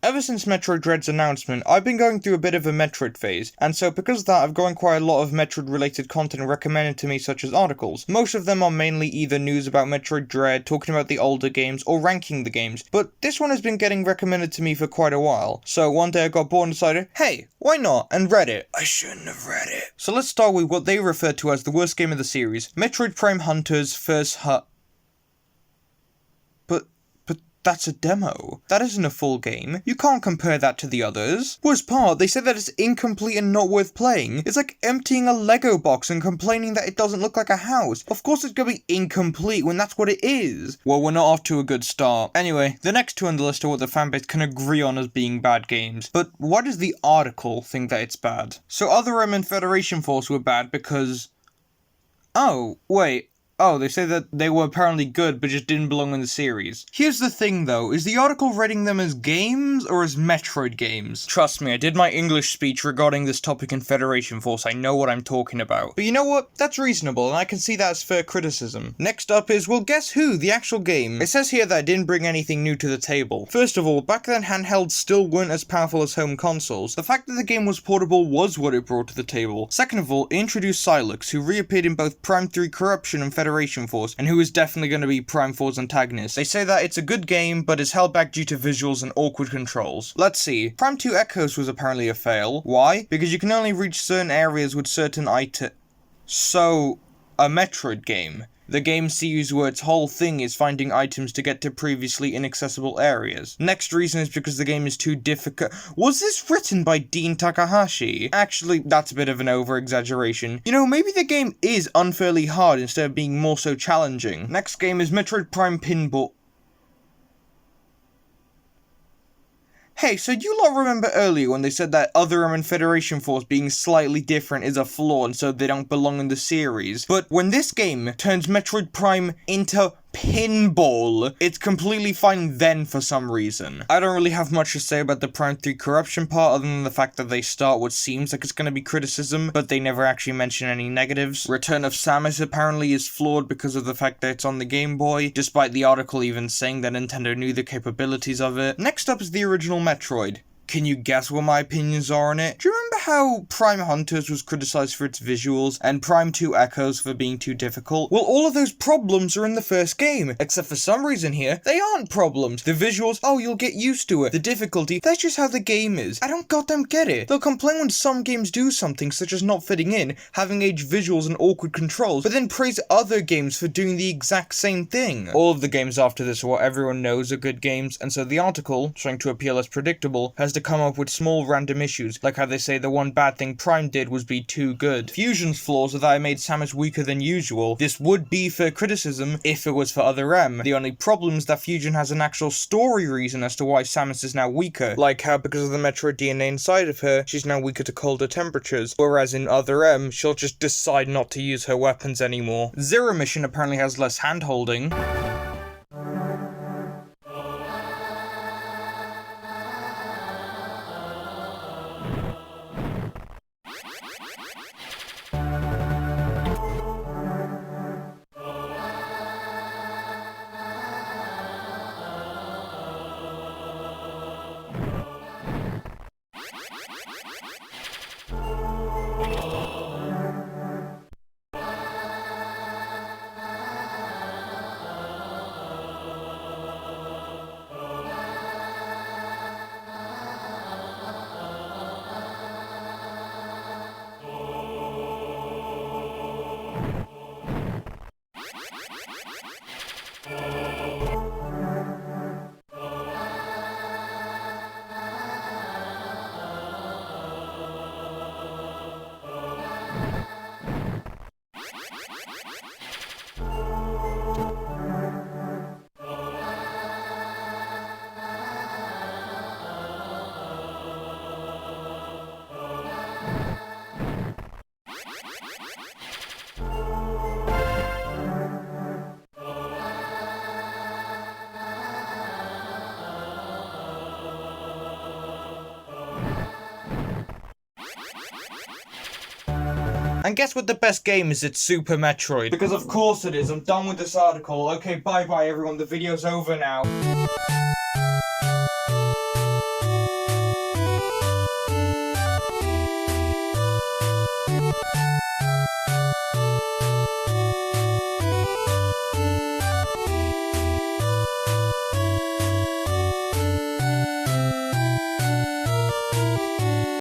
Ever since Metroid Dread's announcement, I've been going through a bit of a Metroid phase, and so because of that I've gotten quite a lot of Metroid related content recommended to me, such as articles. Most of them are mainly either news about Metroid Dread, talking about the older games, or ranking the games, but this one has been getting recommended to me for quite a while. So one day I got bored and decided, hey, why not, and read it. I shouldn't have read it. So let's start with what they refer to as the worst game of the series, Metroid Prime Hunters First But that's a demo. That isn't a full game. You can't compare that to the others. Worst part, they said that it's incomplete and not worth playing. It's like emptying a Lego box and complaining that it doesn't look like a house. Of course it's gonna be incomplete when that's what it is. Well, we're not off to a good start. Anyway, the next two on the list are what the fanbase can agree on as being bad games. But why does the article think that it's bad? So Other M and Federation Force were bad because... Oh, wait. Oh, they say that they were apparently good, but just didn't belong in the series. Here's the thing though, is the article rating them as games, or as Metroid games? Trust me, I did my English speech regarding this topic in Federation Force, I know what I'm talking about. But you know what? That's reasonable, and I can see that as fair criticism. Next up is, well, guess who? The actual game. It says here that it didn't bring anything new to the table. First of all, back then handhelds still weren't as powerful as home consoles. The fact that the game was portable was what it brought to the table. Second of all, it introduced Sylux, who reappeared in both Prime 3 Corruption and Federation Force, and who is definitely going to be Prime 4's antagonist. They say that it's a good game, but is held back due to visuals and awkward controls. Let's see. Prime 2 Echoes was apparently a fail. Why? Because you can only reach certain areas with certain items. So, a Metroid game. The game series where its whole thing is finding items to get to previously inaccessible areas. Next reason is because the game is too difficult. Was this written by Dean Takahashi? Actually, that's a bit of an over-exaggeration. You know, maybe the game is unfairly hard instead of being more so challenging. Next game is Metroid Prime Pinball. Hey, so you lot remember earlier when they said that Other M and Federation Force being slightly different is a flaw and so they don't belong in the series? But when this game turns Metroid Prime into pinball, it's completely fine then for some reason. I don't really have much to say about the Prime 3 Corruption part other than the fact that they start what seems like it's going to be criticism, but they never actually mention any negatives. Return of Samus apparently is flawed because of the fact that it's on the Game Boy, despite the article even saying that Nintendo knew the capabilities of it. Next up is the original Metroid. Can you guess what my opinions are on it? Do you remember how Prime Hunters was criticized for its visuals, and Prime 2 Echoes for being too difficult? Well, all of those problems are in the first game, except for some reason here, they aren't problems. The visuals, oh, you'll get used to it. The difficulty, that's just how the game is. I don't goddamn get it. They'll complain when some games do something, such as not fitting in, having aged visuals and awkward controls, but then praise other games for doing the exact same thing. All of the games after this are what everyone knows are good games, and so the article, trying to appeal as predictable, has to come up with small random issues, like how they say the one bad thing Prime did was be too good. Fusion's flaws are that it made Samus weaker than usual. This would be fair criticism if it was for Other M. The only problem is that Fusion has an actual story reason as to why Samus is now weaker, like how because of the Metroid DNA inside of her, she's now weaker to colder temperatures, whereas in Other M, she'll just decide not to use her weapons anymore. Zero Mission apparently has less hand-holding. And guess what the best game is? It's Super Metroid. Because of course it is. I'm done with this article. Okay, bye-bye everyone. The video's over now.